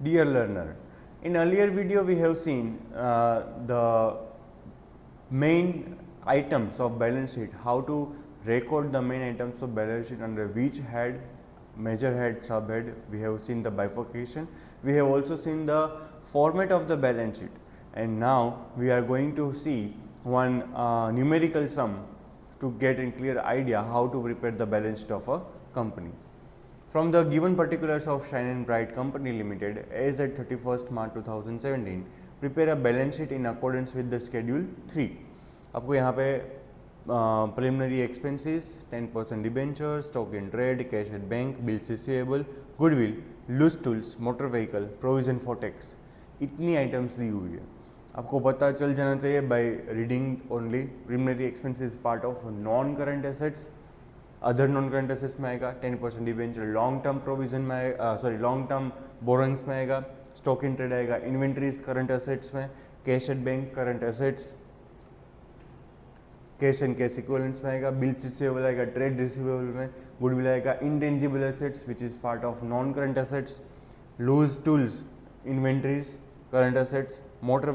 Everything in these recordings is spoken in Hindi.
Dear learner, in earlier video we have seen the main items of balance sheet, how to record the main items of balance sheet under which head, major head, subhead. We have seen the bifurcation. We have also seen the format of the balance sheet, and now we are going to see one numerical sum to get a clear idea how to prepare the balance sheet of a company. From the given particulars of Shine and Bright Company Limited as at 31st March 2017, prepare a balance sheet in accordance with the Schedule 3. आपको यहाँ पे preliminary expenses, 10% debenture, stock in trade, cash at bank, bills receivable, goodwill, loose tools, motor vehicle, provision for tax, इतनी items दी हुई है. आपको पता चल जाना चाहिए by reading only. Preliminary expenses part of non-current assets. Other non current assets में आएगा, 10% डिबेंचर लॉन्ग टर्म प्रोविजन में आएगा, लॉन्ग टर्म बोरोइंग्स में आएगा, स्टॉक इन ट्रेड आएगा, इन्वेंट्रीज करंट असेट्स में, cash at bank current assets, cash and cash equivalents में आएगा, बिल्स रिसीवेबल आएगा, ट्रेड रिसीवेबल में, गुडविल आएगा, intangible assets which is part of non current assets, loose tools inventories current assets, motor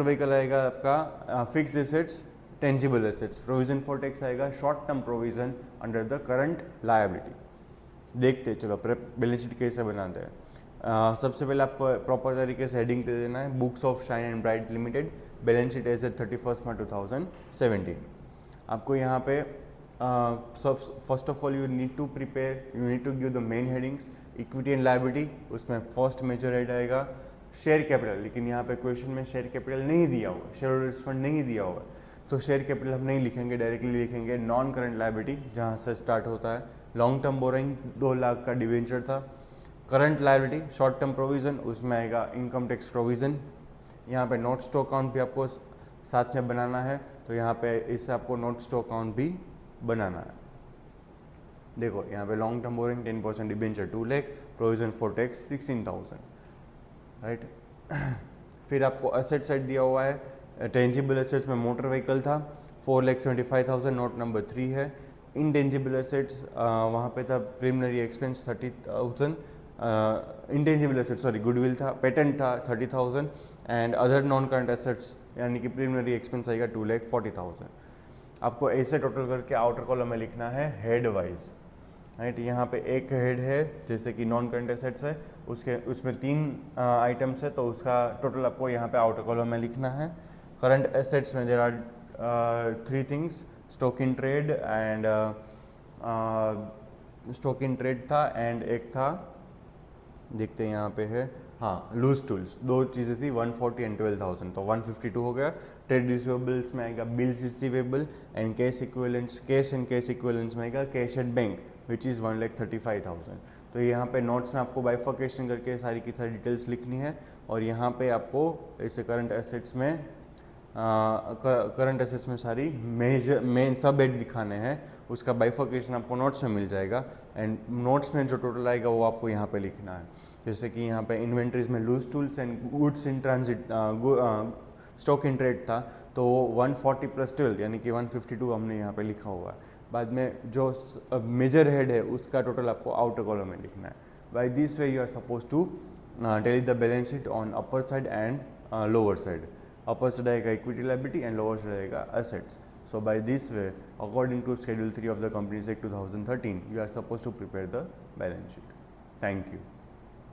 vehicle आएगा आपका, fixed assets, tangible assets, provision for tax आएगा, short term provision under the current liability. देखते हैं चलो बैलेंस शीट कैसे बनाते हैं. सबसे पहले आपको प्रॉपर तरीके से हेडिंग दे देना है, books of Shine and Bright Limited balance sheet as at 31st March 2017. आपको यहाँ पे first of all you need to give the main headings. Equity and liability, उसमें फर्स्ट मेजर हेड आएगा शेयर कैपिटल, लेकिन यहाँ पे क्वेश्चन में शेयर कैपिटल नहीं दिया हुआ, शेयर होल्डर्स फंड नहीं दिया हुआ, तो शेयर कैपिटल हम नहीं लिखेंगे, डायरेक्टली लिखेंगे नॉन करंट लायबिलिटी जहाँ से स्टार्ट होता है. लॉन्ग टर्म बोरोइंग 2 लाख का डिवेंचर था. Current liability short term provision, उसमें आएगा इनकम टैक्स प्रोविजन. यहाँ पे नोट स्टॉक अकाउंट भी आपको साथ में बनाना है, तो यहाँ पे इससे आपको नोट स्टॉक अकाउंट भी बनाना है. देखो यहाँ पे long term borrowing 10% debenture 2 lakh, provision for tax 16,000, right. फिर आपको असेट साइड दिया हुआ है. टेंजिबल एसेट्स में मोटर व्हीकल था 4,75,000, नोट नंबर 3 है. इंटेंजिबल एसेट्स वहाँ पे था preliminary expense 30,000, intangible assets sorry goodwill था, पेटेंट था 30,000 and other non current assets यानी कि प्रिलिमिनरी एक्सपेंस आएगा 2,40,000. आपको ऐसे टोटल करके आउटर कॉलम में लिखना है हेड वाइज, राइट. यहाँ पे एक हेड है जैसे कि नॉन करंट एसेट्स है, उसमें 3 आइटम्स है, तो उसका टोटल आपको यहाँ पे आउटर कॉलम में लिखना है. करंट एसेट्स में there are 3 things, stock in trade and stock in trade था एंड एक था, देखते हैं यहाँ पे है, हाँ लूज टूल्स, 2 चीज़ें थी 140 एंड 12,000, तो 152 हो गया. ट्रेड रिसीवेबल्स में आएगा bills receivable and cash equivalents, cash and cash equivalents में आएगा cash at bank which is 1,35,000. तो यहाँ पे नोट्स में आपको बाइफर्केशन करके सारी की सारी डिटेल्स लिखनी है, और यहाँ पे आपको ऐसे करंट एसेट्स में सारी मेन सब हेड दिखाने हैं, उसका बाइफर्केशन आपको नोट्स में मिल जाएगा. एंड नोट्स में जो टोटल आएगा वो आपको यहाँ पे लिखना है. जैसे कि यहाँ पे इन्वेंट्रीज में loose tools and goods in transit, stock in trade था, तो 140 + 12 यानी कि 152 हमने यहाँ पे लिखा हुआ है. बाद में जो मेजर हेड है उसका टोटल आपको आउटर कॉलम में लिखना है. By this way you are suppose to tell the balance sheet on upper side and lower side. Upper side आएगा equity liability and lower side आएगा assets. So by this way, according to Schedule 3 of the Companies Act 2013, you are supposed to prepare the balance sheet. Thank you.